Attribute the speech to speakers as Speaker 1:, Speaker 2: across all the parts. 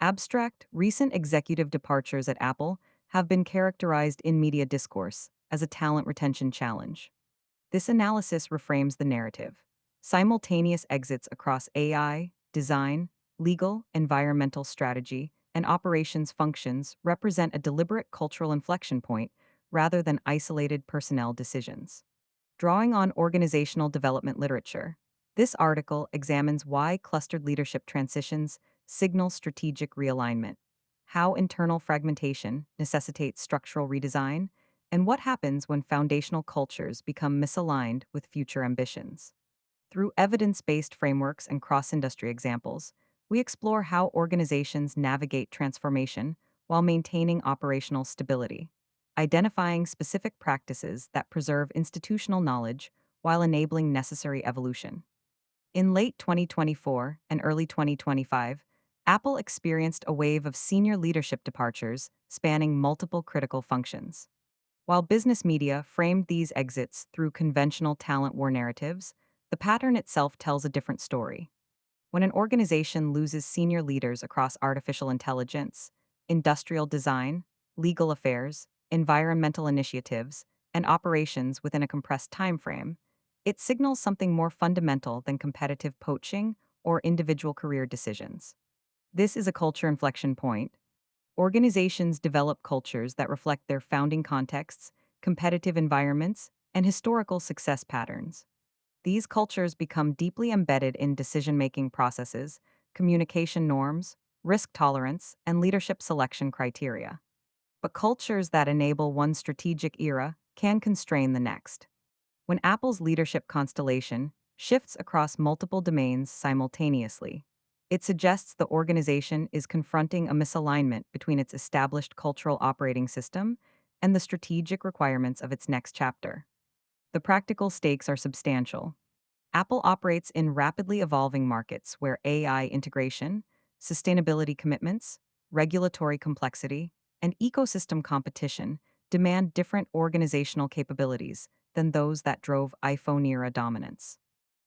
Speaker 1: Abstract, recent executive departures at Apple have been characterized in media discourse as a talent retention challenge. This analysis reframes the narrative. Simultaneous exits across AI, design, legal, environmental strategy, and operations functions represent a deliberate cultural inflection point rather than isolated personnel decisions. Drawing on organizational development literature, this article examines why clustered leadership transitions signal strategic realignment, how internal fragmentation necessitates structural redesign, and what happens when foundational cultures become misaligned with future ambitions. Through evidence based frameworks and cross industry examples, we explore how organizations navigate transformation while maintaining operational stability, identifying specific practices that preserve institutional knowledge while enabling necessary evolution. In late 2024 and early 2025, Apple experienced a wave of senior leadership departures spanning multiple critical functions. While business media framed these exits through conventional talent war narratives, the pattern itself tells a different story. When an organization loses senior leaders across artificial intelligence, industrial design, legal affairs, environmental initiatives, and operations within a compressed timeframe, it signals something more fundamental than competitive poaching or individual career decisions. This is a culture inflection point. Organizations develop cultures that reflect their founding contexts, competitive environments, and historical success patterns. These cultures become deeply embedded in decision making processes, communication norms, risk tolerance, and leadership selection criteria. But cultures that enable one strategic era can constrain the next. When Apple's leadership constellation shifts across multiple domains simultaneously, it suggests the organization is confronting a misalignment between its established cultural operating system and the strategic requirements of its next chapter. The practical stakes are substantial. Apple operates in rapidly evolving markets where AI integration, sustainability commitments, regulatory complexity, and ecosystem competition demand different organizational capabilities than those that drove iPhone era dominance.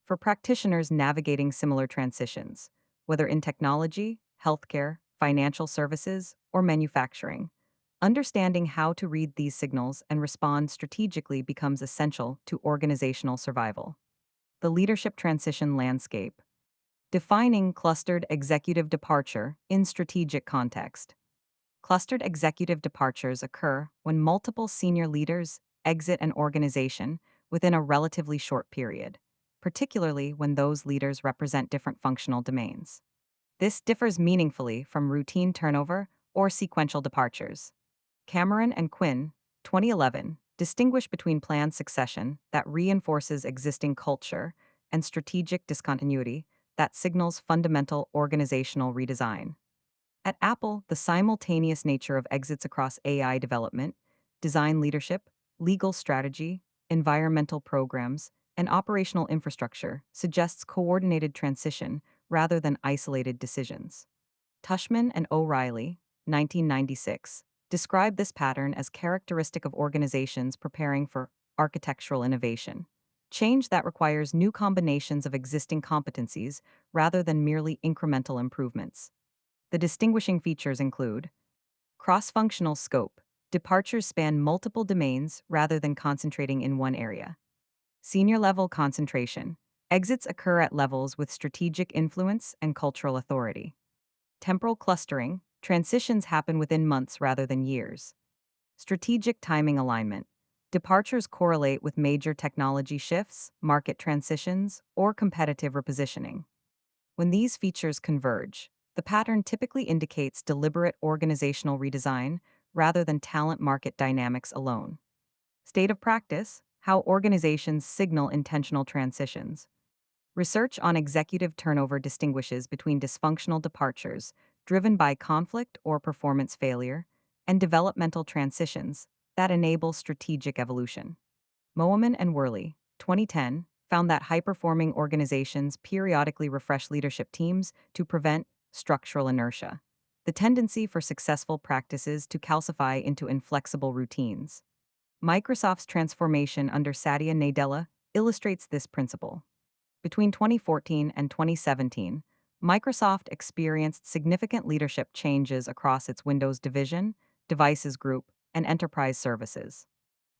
Speaker 1: For practitioners navigating similar transitions, whether in technology, healthcare, financial services, or manufacturing, understanding how to read these signals and respond strategically becomes essential to organizational survival. The leadership transition landscape. Defining clustered executive departure in strategic context. Clustered executive departures occur when multiple senior leaders exit an organization within a relatively short period, particularly when those leaders represent different functional domains. This differs meaningfully from routine turnover or sequential departures. Cameron and Quinn, 2011, distinguish between planned succession that reinforces existing culture and strategic discontinuity that signals fundamental organizational redesign. At Apple, the simultaneous nature of exits across AI development, design leadership, legal strategy, environmental programs, and operational infrastructure suggests coordinated transition rather than isolated decisions. Tushman and O'Reilly, 1996, describe this pattern as characteristic of organizations preparing for architectural innovation, change that requires new combinations of existing competencies rather than merely incremental improvements. The distinguishing features include cross functional scope. Departures span multiple domains rather than concentrating in one area. Senior level concentration. Exits occur at levels with strategic influence and cultural authority. Temporal clustering. Transitions happen within months rather than years. Strategic timing alignment. Departures correlate with major technology shifts, market transitions, or competitive repositioning. When these features converge, the pattern typically indicates deliberate organizational redesign rather than talent market dynamics alone. State of practice: how organizations signal intentional transitions. Research on executive turnover distinguishes between dysfunctional departures driven by conflict or performance failure and developmental transitions that enable strategic evolution. Moeman and Worley, 2010, found that high-performing organizations periodically refresh leadership teams to prevent structural inertia, the tendency for successful practices to calcify into inflexible routines. Microsoft's transformation under Satya Nadella illustrates this principle. Between 2014 and 2017, Microsoft experienced significant leadership changes across its Windows division, devices group, and enterprise services.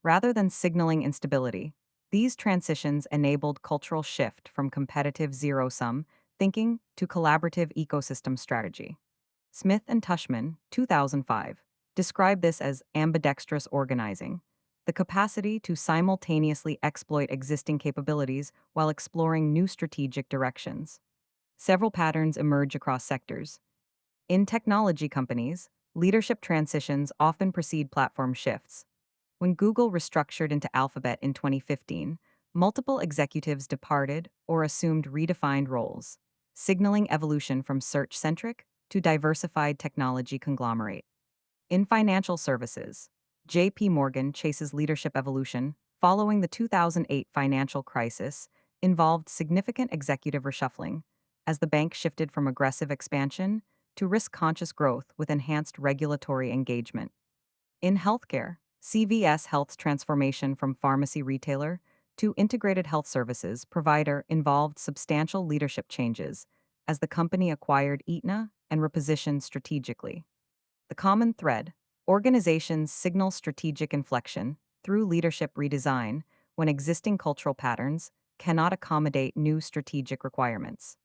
Speaker 1: Rather than signaling instability, these transitions enabled cultural shift from competitive zero-sum thinking to collaborative ecosystem strategy. Smith and Tushman, 2005, describe this as ambidextrous organizing, the capacity to simultaneously exploit existing capabilities while exploring new strategic directions. Several patterns emerge across sectors. In technology companies, leadership transitions often precede platform shifts. When Google restructured into Alphabet in 2015, multiple executives departed or assumed redefined roles, signaling evolution from search-centric to diversified technology conglomerate. In financial services, JP Morgan chases leadership evolution following the 2008 financial crisis involved significant executive reshuffling as the bank shifted from aggressive expansion to risk-conscious growth with enhanced regulatory engagement. In healthcare, CVS Health's transformation from pharmacy retailer to integrated health services provider involved substantial leadership changes as the company acquired Aetna and repositioned strategically. The common thread: organizations signal strategic inflection through leadership redesign when existing cultural patterns cannot accommodate new strategic requirements.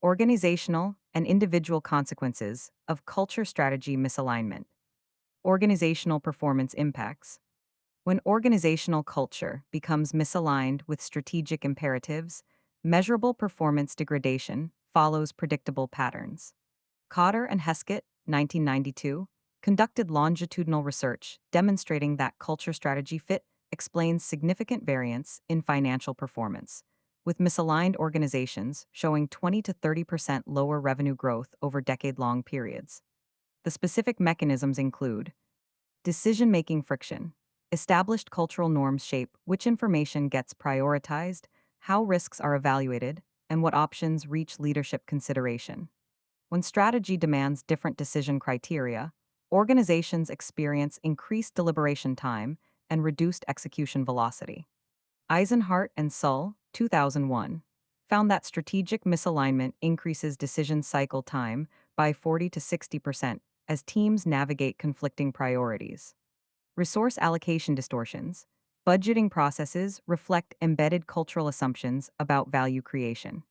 Speaker 1: Organizational and individual consequences of culture strategy misalignment. Organizational performance impacts. When organizational culture becomes misaligned with strategic imperatives, measurable performance degradation follows predictable patterns. Cotter and Heskett, 1992, conducted longitudinal research demonstrating that culture strategy fit explains significant variance in financial performance, with misaligned organizations showing 20 to 30% lower revenue growth over decade-long periods. The specific mechanisms include decision-making friction. Established cultural norms shape which information gets prioritized, how risks are evaluated, and what options reach leadership consideration. When strategy demands different decision criteria, organizations experience increased deliberation time and reduced execution velocity. Eisenhart and Sull, 2001, found that strategic misalignment increases decision cycle time by 40 to 60% as teams navigate conflicting priorities. Resource allocation distortions. Budgeting processes reflect embedded cultural assumptions about value creation.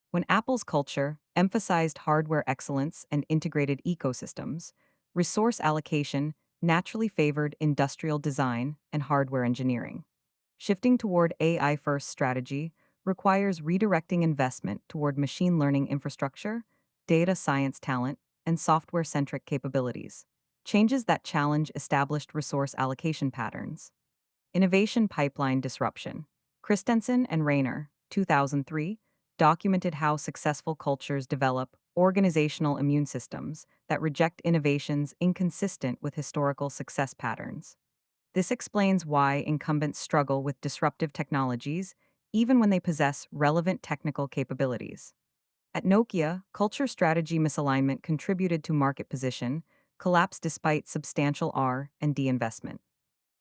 Speaker 1: When Apple's culture emphasized hardware excellence and integrated ecosystems, resource allocation naturally favored industrial design and hardware engineering. Shifting toward AI-first strategy requires redirecting investment toward machine learning infrastructure, data science talent, and software-centric capabilities, changes that challenge established resource allocation patterns. Innovation pipeline disruption. Christensen and Rayner, 2003, documented how successful cultures develop organizational immune systems that reject innovations inconsistent with historical success patterns. This explains why incumbents struggle with disruptive technologies even when they possess relevant technical capabilities. At Nokia, culture strategy misalignment contributed to market position collapse despite substantial R&D investment.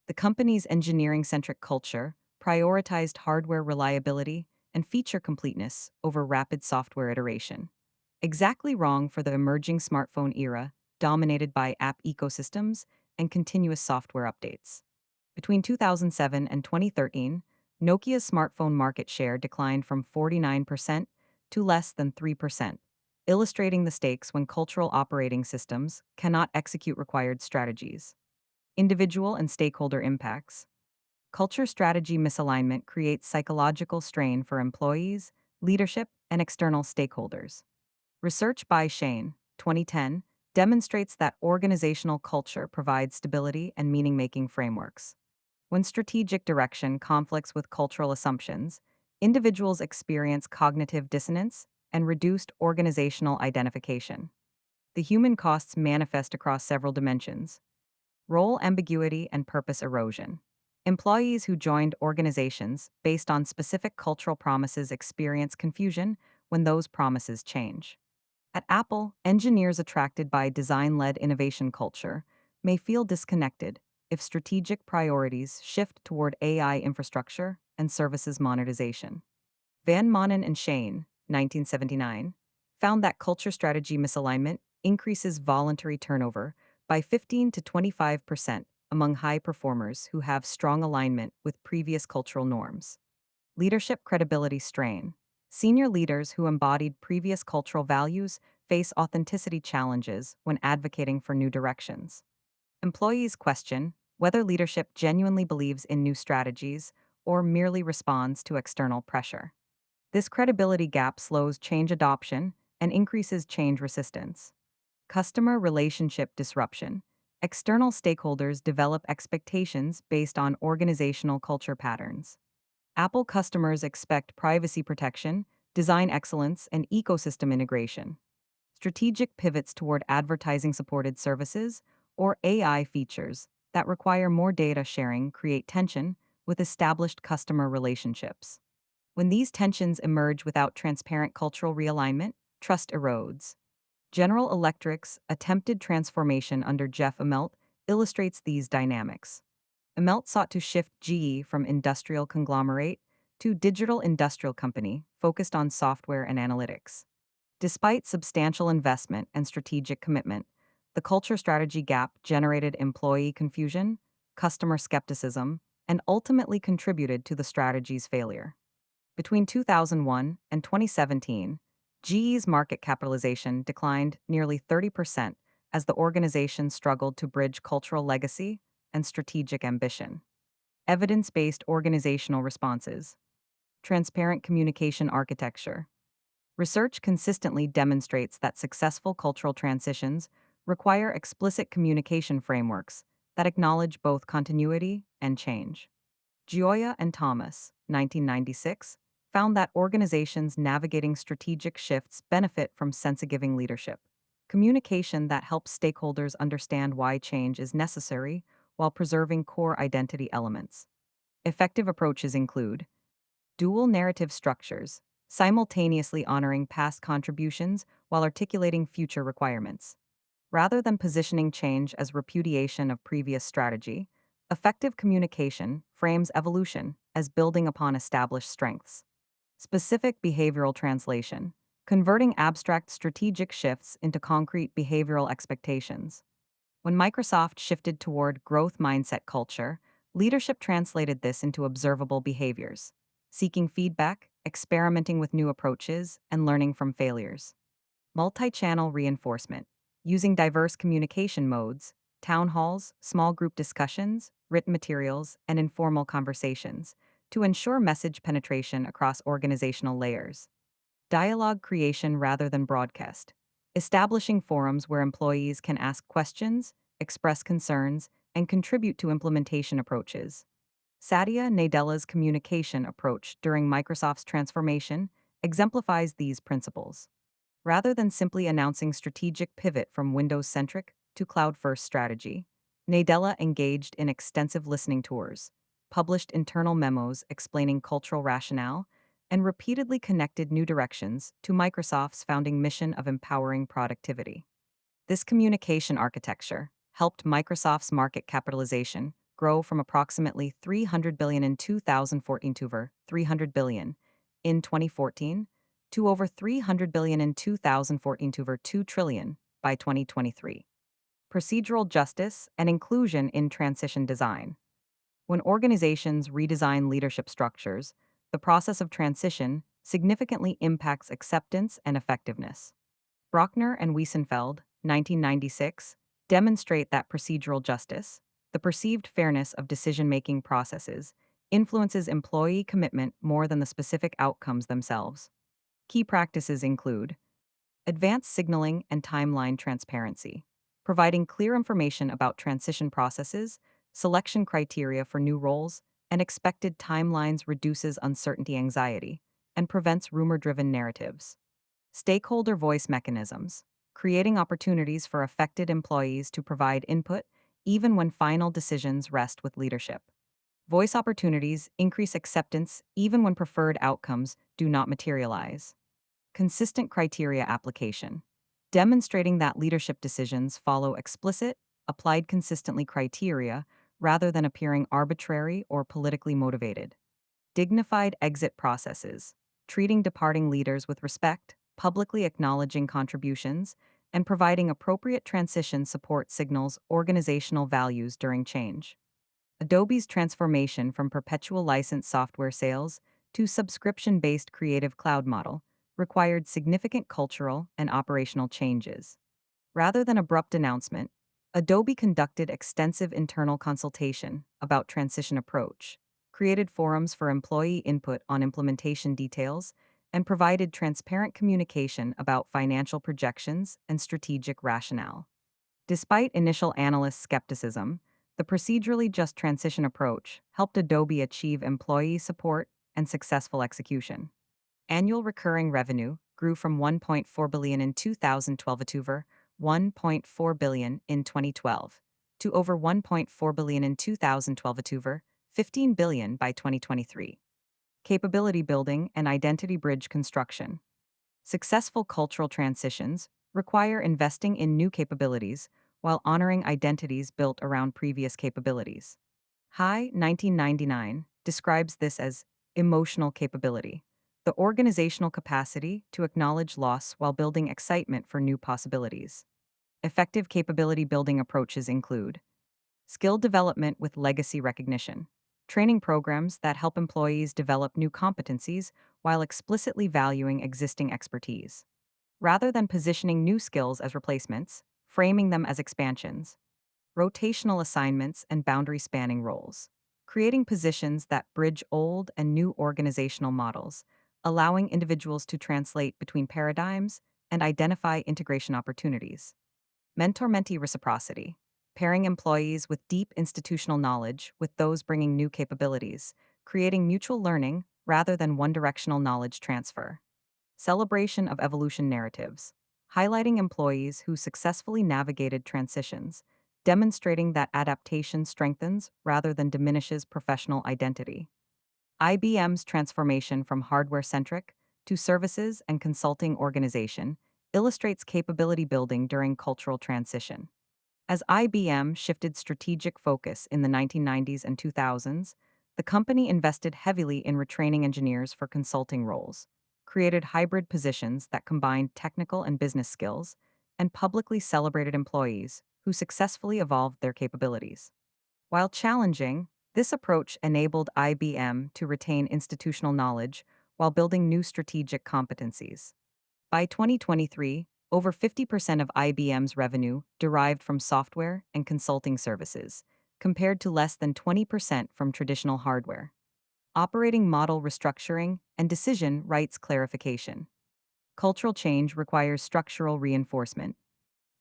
Speaker 1: The company's engineering-centric culture prioritized hardware reliability and feature completeness over rapid software iteration. Exactly wrong for the emerging smartphone era, dominated by app ecosystems and continuous software updates. Between 2007 and 2013, Nokia's smartphone market share declined from 49% to less than 3%, illustrating the stakes when cultural operating systems cannot execute required strategies. Individual and stakeholder impacts. Culture strategy misalignment creates psychological strain for employees, leadership, and external stakeholders. Research by Shane, 2010, demonstrates that organizational culture provides stability and meaning-making frameworks. When strategic direction conflicts with cultural assumptions, individuals experience cognitive dissonance and reduced organizational identification. The human costs manifest across several dimensions: role ambiguity and purpose erosion. Employees who joined organizations based on specific cultural promises experience confusion when those promises change. At Apple, engineers attracted by design-led innovation culture may feel disconnected if strategic priorities shift toward AI infrastructure and services monetization. Van Manen and Shane, 1979, found that culture strategy misalignment increases voluntary turnover by 15 to 25% among high performers who have strong alignment with previous cultural norms. Leadership credibility strain. Senior leaders who embodied previous cultural values face authenticity challenges when advocating for new directions. Employees question whether leadership genuinely believes in new strategies or merely responds to external pressure. This credibility gap slows change adoption and increases change resistance. Customer relationship disruption. External stakeholders develop expectations based on organizational culture patterns. Apple customers expect privacy protection, design excellence, and ecosystem integration. Strategic pivots toward advertising supported services or AI features that require more data sharing create tension with established customer relationships. When these tensions emerge without transparent cultural realignment, trust erodes. General Electric's attempted transformation under Jeff Immelt illustrates these dynamics. Immelt sought to shift GE from industrial conglomerate to digital industrial company focused on software and analytics. Despite substantial investment and strategic commitment, the culture strategy gap generated employee confusion, customer skepticism, and ultimately contributed to the strategy's failure. Between 2001 and 2017, GE's market capitalization declined nearly 30% as the organization struggled to bridge cultural legacy and strategic ambition. Evidence-based organizational responses. Transparent communication architecture. Research consistently demonstrates that successful cultural transitions require explicit communication frameworks that acknowledge both continuity and change. Gioia and Thomas, 1996, found that organizations navigating strategic shifts benefit from sense-giving leadership, communication that helps stakeholders understand why change is necessary while preserving core identity elements. Effective approaches include dual narrative structures, simultaneously honoring past contributions while articulating future requirements. Rather than positioning change as repudiation of previous strategy, effective communication frames evolution as building upon established strengths. Specific behavioral translation, converting abstract strategic shifts into concrete behavioral expectations. When Microsoft shifted toward growth mindset culture, leadership translated this into observable behaviors, seeking feedback, experimenting with new approaches, and learning from failures. Multi-channel reinforcement, using diverse communication modes, town halls, small group discussions, written materials, and informal conversations to ensure message penetration across organizational layers. Dialogue creation rather than broadcast, establishing forums where employees can ask questions, express concerns, and contribute to implementation approaches. Satya Nadella's communication approach during Microsoft's transformation exemplifies these principles. Rather than simply announcing strategic pivot from Windows-centric to cloud-first strategy, Nadella engaged in extensive listening tours, published internal memos explaining cultural rationale, and repeatedly connected new directions to Microsoft's founding mission of empowering productivity. This communication architecture helped Microsoft's market capitalization grow from approximately $300 billion in 2014 to over $300 billion in 2014 to over $300 billion in 2014 to over $2 trillion by 2023. Procedural justice and inclusion in transition design. When organizations redesign leadership structures, the process of transition significantly impacts acceptance and effectiveness. Brockner and Wiesenfeld, 1996, demonstrate that procedural justice, the perceived fairness of decision-making processes, influences employee commitment more than the specific outcomes themselves. Key practices include advanced signaling and timeline transparency, providing clear information about transition processes, selection criteria for new roles, and expected timelines reduces uncertainty anxiety and prevents rumor-driven narratives. Stakeholder voice mechanisms, creating opportunities for affected employees to provide input even when final decisions rest with leadership. Voice opportunities increase acceptance even when preferred outcomes do not materialize. Consistent criteria application, demonstrating that leadership decisions follow explicit, applied consistently criteria rather than appearing arbitrary or politically motivated. Dignified exit processes, treating departing leaders with respect, publicly acknowledging contributions, and providing appropriate transition support signals organizational values during change. Adobe's transformation from perpetual license software sales to subscription-based creative cloud model required significant cultural and operational changes. Rather than abrupt announcement, Adobe conducted extensive internal consultation about transition approach, created forums for employee input on implementation details, and provided transparent communication about financial projections and strategic rationale. Despite initial analyst skepticism, the procedurally just transition approach helped Adobe achieve employee support and successful execution. Annual recurring revenue grew from 1.4 billion in 2012 to over 1.4 billion in 2012 to over 1.4 billion in 2012 to over 15 billion by 2023. Capability building and identity bridge construction. Successful cultural transitions require investing in new capabilities while honoring identities built around previous capabilities. High 1999 describes this as emotional capability, the organizational capacity to acknowledge loss while building excitement for new possibilities. Effective capability building approaches include skill development with legacy recognition, training programs that help employees develop new competencies while explicitly valuing existing expertise. Rather than positioning new skills as replacements, framing them as expansions, rotational assignments and boundary spanning roles, creating positions that bridge old and new organizational models, allowing individuals to translate between paradigms and identify integration opportunities. Mentor-mentee reciprocity, pairing employees with deep institutional knowledge with those bringing new capabilities, creating mutual learning rather than one-directional knowledge transfer. Celebration of evolution narratives, highlighting employees who successfully navigated transitions, demonstrating that adaptation strengthens rather than diminishes professional identity. IBM's transformation from hardware-centric to services and consulting organization illustrates capability building during cultural transition. As IBM shifted strategic focus in the 1990s and 2000s, the company invested heavily in retraining engineers for consulting roles, created hybrid positions that combined technical and business skills, and publicly celebrated employees who successfully evolved their capabilities. While challenging, this approach enabled IBM to retain institutional knowledge while building new strategic competencies. By 2023, over 50% of IBM's revenue derived from software and consulting services, compared to less than 20% from traditional hardware. Operating model restructuring and decision rights clarification. Cultural change requires structural reinforcement.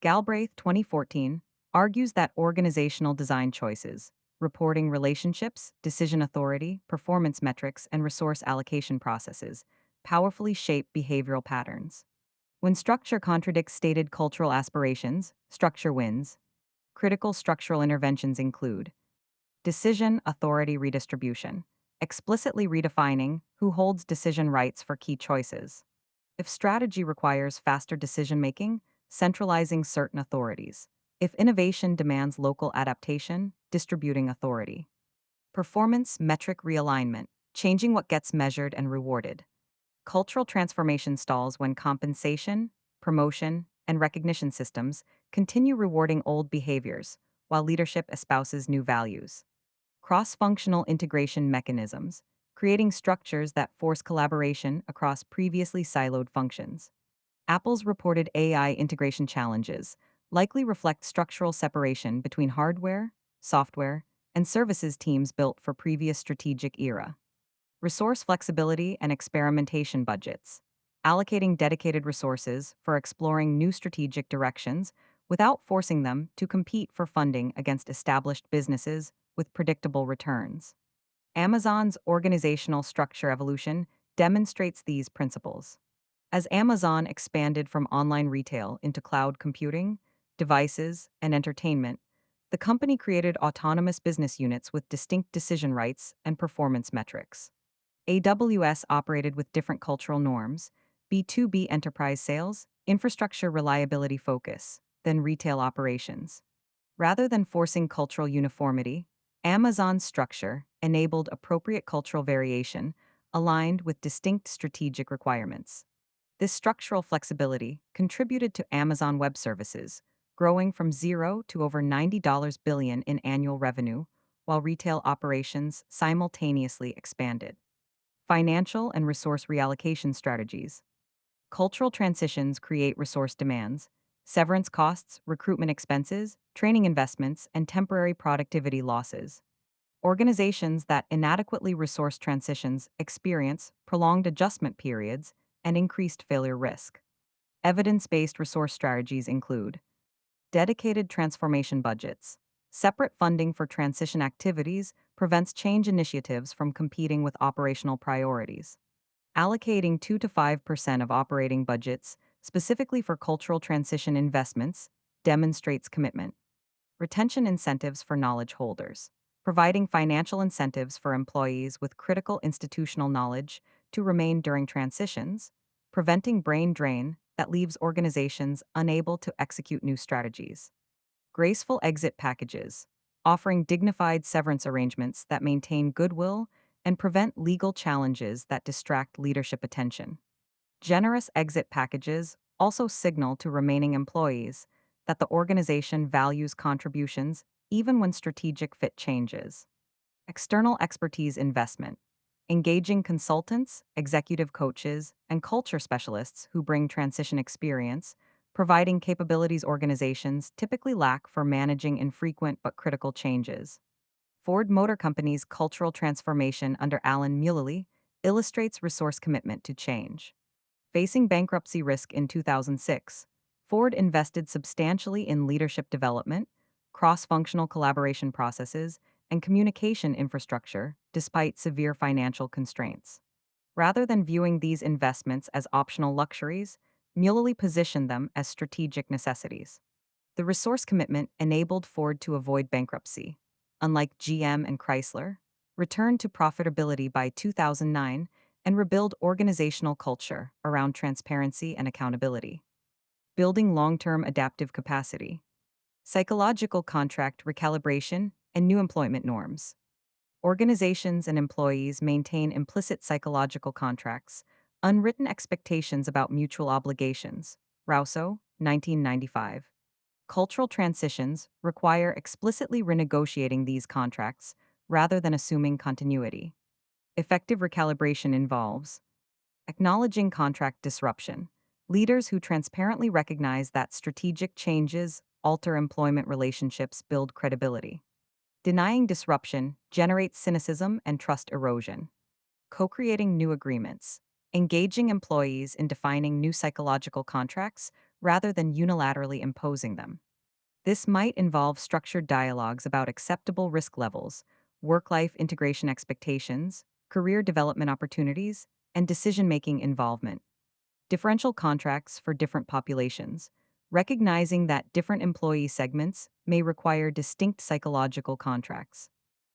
Speaker 1: Galbraith, 2014, argues that organizational design choices, reporting relationships, decision authority, performance metrics, and resource allocation processes powerfully shape behavioral patterns. When structure contradicts stated cultural aspirations, structure wins. Critical structural interventions include decision authority redistribution, explicitly redefining who holds decision rights for key choices. If strategy requires faster decision-making, centralizing certain authorities. If innovation demands local adaptation, distributing authority. Performance metric realignment, changing what gets measured and rewarded. Cultural transformation stalls when compensation, promotion, and recognition systems continue rewarding old behaviors, while leadership espouses new values. Cross-functional integration mechanisms, creating structures that force collaboration across previously siloed functions. Apple's reported AI integration challenges likely reflect structural separation between hardware, software, and services teams built for previous strategic era. Resource flexibility and experimentation budgets, allocating dedicated resources for exploring new strategic directions without forcing them to compete for funding against established businesses with predictable returns. Amazon's organizational structure evolution demonstrates these principles. As Amazon expanded from online retail into cloud computing, devices, and entertainment, the company created autonomous business units with distinct decision rights and performance metrics. AWS operated with different cultural norms, B2B enterprise sales, infrastructure reliability focus, than retail operations. Rather than forcing cultural uniformity, Amazon's structure enabled appropriate cultural variation aligned with distinct strategic requirements. This structural flexibility contributed to Amazon Web Services, growing from zero to over $90 billion in annual revenue, while retail operations simultaneously expanded. Financial and resource reallocation strategies. Cultural transitions create resource demands, severance costs, recruitment expenses, training investments, and temporary productivity losses. Organizations that inadequately resource transitions experience prolonged adjustment periods and increased failure risk. Evidence based resource strategies include dedicated transformation budgets. Separate funding for transition activities prevents change initiatives from competing with operational priorities. Allocating 2 to 5% of operating budgets specifically for cultural transition investments demonstrates commitment. Retention incentives for knowledge holders. Providing financial incentives for employees with critical institutional knowledge to remain during transitions, preventing brain drain that leaves organizations unable to execute new strategies. Graceful exit packages. Offering dignified severance arrangements that maintain goodwill and prevent legal challenges that distract leadership attention. Generous exit packages also signal to remaining employees that the organization values contributions even when strategic fit changes. External expertise investment. Engaging consultants, executive coaches, and culture specialists who bring transition experience, providing capabilities organizations typically lack for managing infrequent but critical changes. Ford Motor Company's cultural transformation under Alan Mulally illustrates resource commitment to change. Facing bankruptcy risk in 2006, Ford invested substantially in leadership development, cross functional collaboration processes, and communication infrastructure despite severe financial constraints. Rather than viewing these investments as optional luxuries, Mulally positioned them as strategic necessities. The resource commitment enabled Ford to avoid bankruptcy. Unlike GM and Chrysler, return to profitability by 2009 and rebuild organizational culture around transparency and accountability. Building long-term adaptive capacity. Psychological contract recalibration and new employment norms. Organizations and employees maintain implicit psychological contracts, unwritten expectations about mutual obligations. Rousseau, 1995. Cultural transitions require explicitly renegotiating these contracts rather than assuming continuity. Effective recalibration involves acknowledging contract disruption. Leaders who transparently recognize that strategic changes alter employment relationships build credibility. Denying disruption generates cynicism and trust erosion. Co-creating new agreements. Engaging employees in defining new psychological contracts rather than unilaterally imposing them. This might involve structured dialogues about acceptable risk levels, work-life integration expectations, career development opportunities, and decision-making involvement. Differential contracts for different populations, recognizing that different employee segments may require distinct psychological contracts.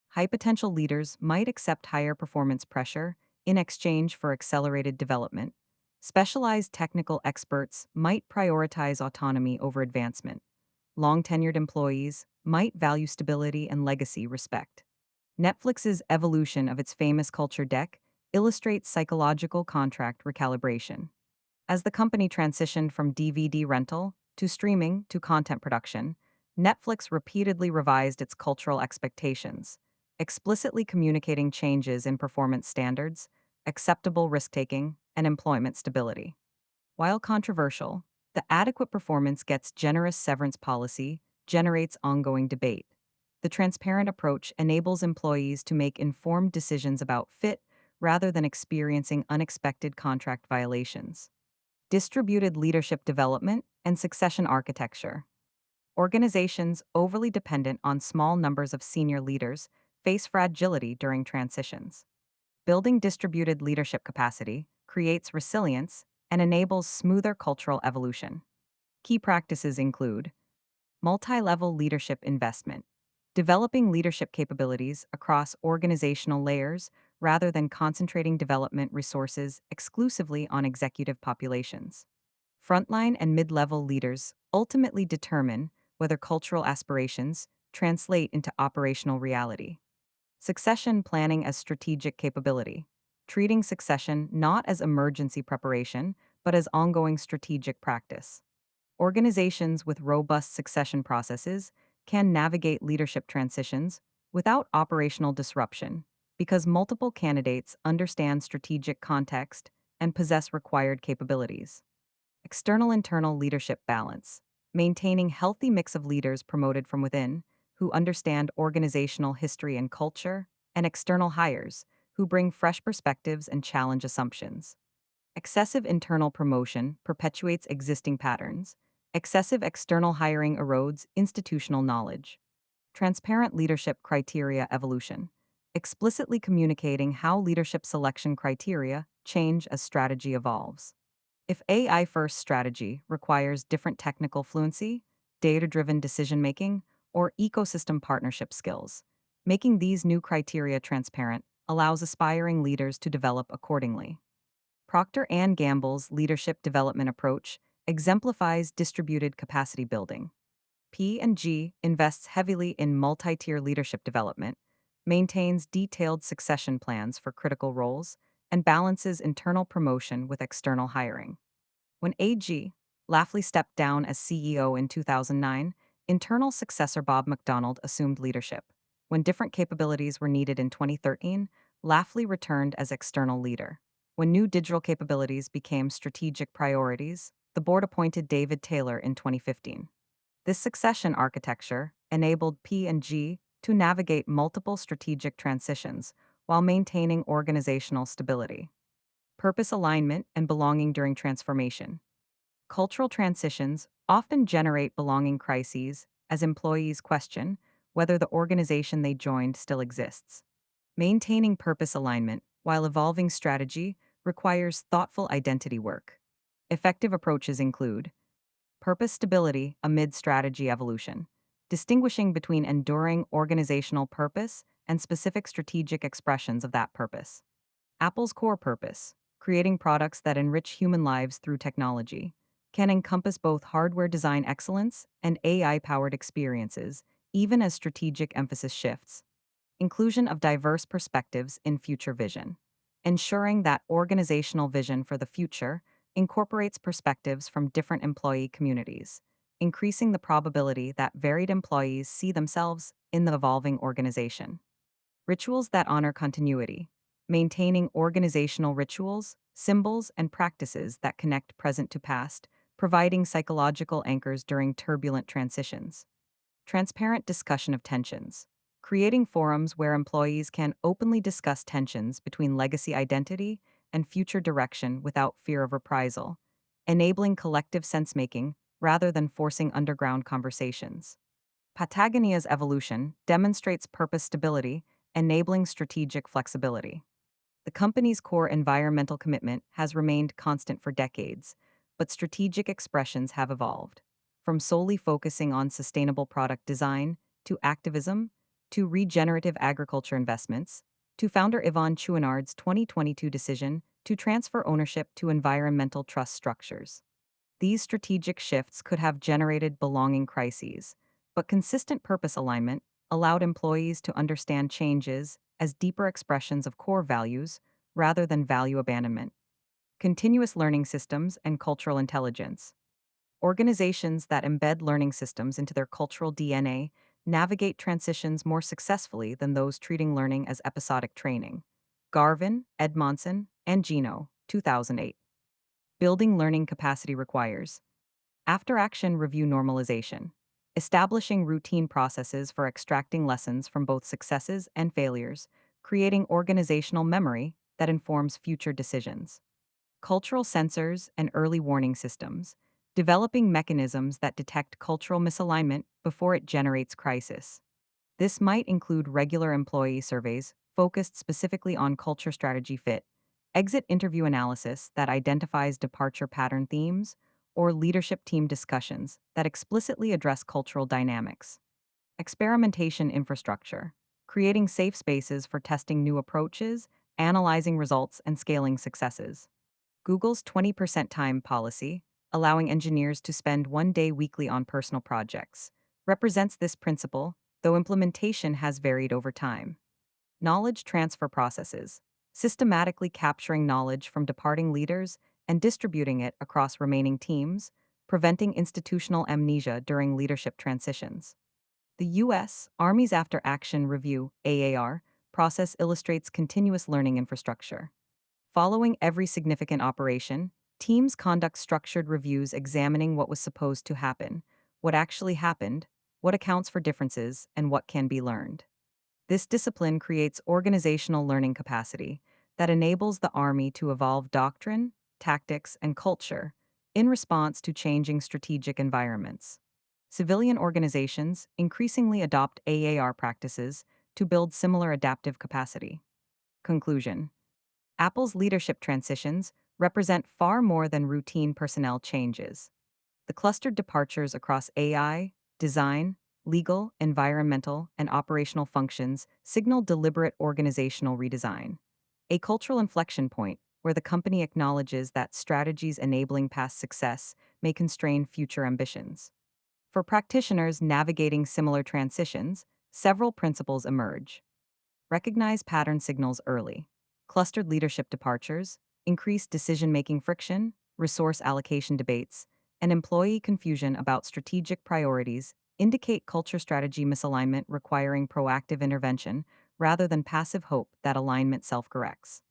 Speaker 1: High potential leaders might accept higher performance pressure in exchange for accelerated development. Specialized technical experts might prioritize autonomy over advancement. Long tenured employees might value stability and legacy respect. Netflix's evolution of its famous culture deck illustrates psychological contract recalibration. As the company transitioned from DVD rental to streaming to content production, Netflix repeatedly revised its cultural expectations, explicitly communicating changes in performance standards, acceptable risk taking, and employment stability. While controversial, the adequate performance gets generous severance policy generates ongoing debate. The transparent approach enables employees to make informed decisions about fit rather than experiencing unexpected contract violations. Distributed leadership development and succession architecture. Organizations overly dependent on small numbers of senior leaders face fragility during transitions. Building distributed leadership capacity creates resilience and enables smoother cultural evolution. Key practices include multi-level leadership investment, developing leadership capabilities across organizational layers rather than concentrating development resources exclusively on executive populations. Frontline and mid-level leaders ultimately determine whether cultural aspirations translate into operational reality. Succession planning as strategic capability, treating succession not as emergency preparation, but as ongoing strategic practice. Organizations with robust succession processes can navigate leadership transitions without operational disruption because multiple candidates understand strategic context and possess required capabilities. External internal leadership balance. Maintaining healthy mix of leaders promoted from within who understand organizational history and culture, and external hires who bring fresh perspectives and challenge assumptions. Excessive internal promotion perpetuates existing patterns. Excessive external hiring erodes institutional knowledge. Transparent leadership criteria evolution. Explicitly communicating how leadership selection criteria change as strategy evolves. If AI first strategy requires different technical fluency, data driven decision making, or ecosystem partnership skills, making these new criteria transparent allows aspiring leaders to develop accordingly. Procter and Gamble's leadership development approach exemplifies distributed capacity building. P&G invests heavily in multi-tier leadership development, maintains detailed succession plans for critical roles, and balances internal promotion with external hiring. When AG. Lafley stepped down as CEO in 2009, internal successor Bob McDonald assumed leadership. When different capabilities were needed in 2013, Lafley returned as external leader. When new digital capabilities became strategic priorities, the board appointed David Taylor in 2015. This succession architecture enabled P&G to navigate multiple strategic transitions while maintaining organizational stability. Purpose alignment and belonging during transformation. Cultural transitions often generate belonging crises as employees question whether the organization they joined still exists. Maintaining purpose alignment while evolving strategy requires thoughtful identity work. Effective approaches include purpose stability amid strategy evolution, distinguishing between enduring organizational purpose and specific strategic expressions of that purpose. Apple's core purpose, creating products that enrich human lives through technology, can encompass both hardware design excellence and AI powered experiences, even as strategic emphasis shifts. Inclusion of diverse perspectives in future vision. Ensuring that organizational vision for the future incorporates perspectives from different employee communities, increasing the probability that varied employees see themselves in the evolving organization. Rituals that honor continuity. Maintaining organizational rituals, symbols, and practices that connect present to past, providing psychological anchors during turbulent transitions. Transparent discussion of tensions. Creating forums where employees can openly discuss tensions between legacy identity and future direction without fear of reprisal, enabling collective sense-making rather than forcing underground conversations. Patagonia's evolution demonstrates purpose stability, enabling strategic flexibility. The company's core environmental commitment has remained constant for decades, but strategic expressions have evolved. From solely focusing on sustainable product design, to activism, to regenerative agriculture investments, to founder Yvonne Chouinard's 2022 decision to transfer ownership to environmental trust structures. These strategic shifts could have generated belonging crises, but consistent purpose alignment allowed employees to understand changes as deeper expressions of core values rather than value abandonment. Continuous learning systems and cultural intelligence. Organizations that embed learning systems into their cultural DNA navigate transitions more successfully than those treating learning as episodic training. Garvin, Edmondson, and Gino, 2008. Building learning capacity requires after-action review normalization, establishing routine processes for extracting lessons from both successes and failures, creating organizational memory that informs future decisions. Cultural sensors and early warning systems, developing mechanisms that detect cultural misalignment before it generates crisis. This might include regular employee surveys focused specifically on culture strategy fit, exit interview analysis that identifies departure pattern themes, or leadership team discussions that explicitly address cultural dynamics. Experimentation infrastructure, creating safe spaces for testing new approaches, analyzing results, and scaling successes. Google's 20% time policy, allowing engineers to spend 1 day weekly on personal projects, represents this principle, though implementation has varied over time. Knowledge transfer processes, systematically capturing knowledge from departing leaders and distributing it across remaining teams, preventing institutional amnesia during leadership transitions. The U.S. Army's After Action Review (AAR) process illustrates continuous learning infrastructure. Following every significant operation, teams conduct structured reviews examining what was supposed to happen, what actually happened, what accounts for differences, and what can be learned. This discipline creates organizational learning capacity that enables the Army to evolve doctrine, tactics, and culture in response to changing strategic environments. Civilian organizations increasingly adopt AAR practices to build similar adaptive capacity. Conclusion: Apple's leadership transitions represent far more than routine personnel changes. The clustered departures across AI, design, legal, environmental, and operational functions signal deliberate organizational redesign, a cultural inflection point where the company acknowledges that strategies enabling past success may constrain future ambitions. For practitioners navigating similar transitions, several principles emerge. Recognize pattern signals early. Clustered leadership departures, increased decision-making friction, resource allocation debates, and employee confusion about strategic priorities indicate culture strategy misalignment requiring proactive intervention rather than passive hope that alignment self-corrects.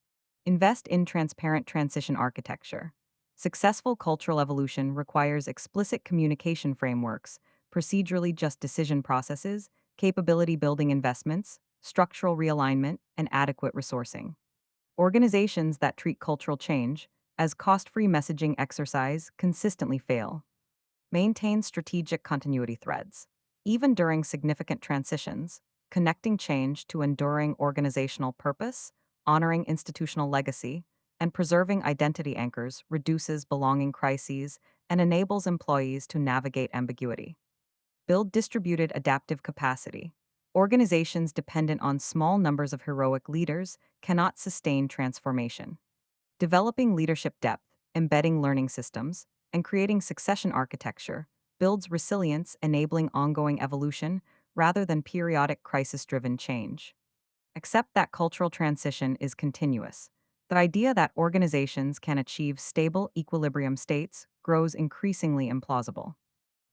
Speaker 1: Invest in transparent transition architecture. Successful cultural evolution requires explicit communication frameworks, procedurally just decision processes, capability building investments, structural realignment, and adequate resourcing. Organizations that treat cultural change as cost-free messaging exercise consistently fail. Maintain strategic continuity threads. Even during significant transitions, connecting change to enduring organizational purpose, honoring institutional legacy, and preserving identity anchors reduces belonging crises and enables employees to navigate ambiguity. Build distributed adaptive capacity. Organizations dependent on small numbers of heroic leaders cannot sustain transformation. Developing leadership depth, embedding learning systems, and creating succession architecture builds resilience, enabling ongoing evolution rather than periodic crisis-driven change. Accept that cultural transition is continuous. The idea that organizations can achieve stable equilibrium states grows increasingly implausible.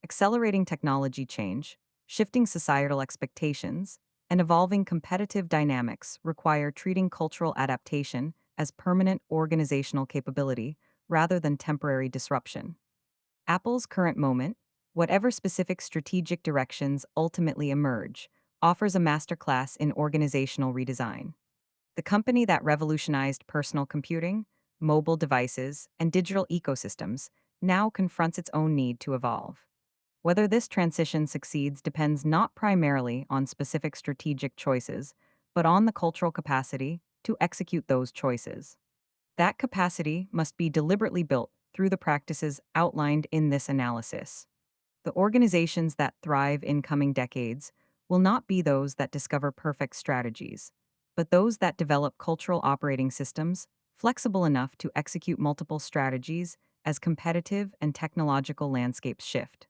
Speaker 1: Accelerating technology change, shifting societal expectations, and evolving competitive dynamics require treating cultural adaptation as permanent organizational capability rather than temporary disruption. Apple's current moment, whatever specific strategic directions ultimately emerge, offers a masterclass in organizational redesign. The company that revolutionized personal computing, mobile devices, and digital ecosystems now confronts its own need to evolve. Whether this transition succeeds depends not primarily on specific strategic choices, but on the cultural capacity to execute those choices. That capacity must be deliberately built through the practices outlined in this analysis. The organizations that thrive in coming decades will not be those that discover perfect strategies, but those that develop cultural operating systems flexible enough to execute multiple strategies as competitive and technological landscapes shift.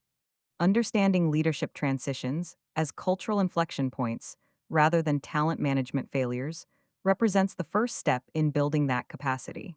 Speaker 1: Understanding leadership transitions as cultural inflection points rather than talent management failures represents the first step in building that capacity.